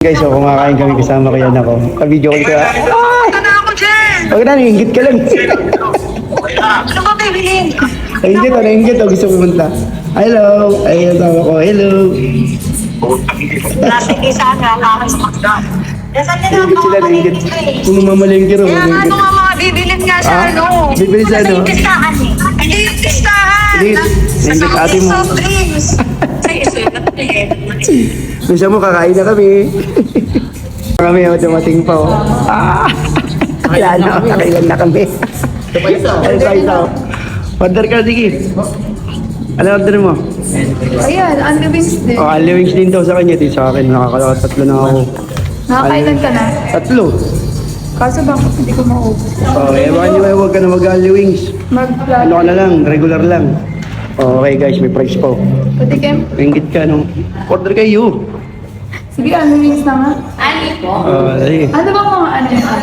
Guys, so kumakain kami kasama ko yan ako. Ka-video call ko. Punta na ako dyan! Huwag na, nainggit ka lang. Ano ba bibilin? Nainggit. Gusto pumunta. Hello. Ay, ang tawa ko. Hello. Nasa isa nga, kakain sa McDonald's. Nasaan na lang Nainggit sila, nainggit. Kung mamalengke rin. Kaya nga ano nga mga bibilin nga sa ano? Bibili sa ano? Sa listahan eh. Hindi yung listahan! Hindi, Sa nainggit ate mo. soft drinks. Sige, Gusto mo, kakain na kami. Kami, dumating pa. Wala na, nakailan na kami. Order ka, sige. Ano order mo? Ayan, unwings din. Ali wings din daw sa kanya. Di sa akin, tatlo na ako. Nakakailan ka na? Tatlo. Kaso bakit hindi ko maubos? Baka nyo, huwag ka na mag-ali wings. Mag-vlog. Ano ka na lang, regular lang. Okay guys, may price po. Patikim? Ringgit ka, no? Order kayo. Sige, unwings na nga. Sige. Ano bang mga ano yun?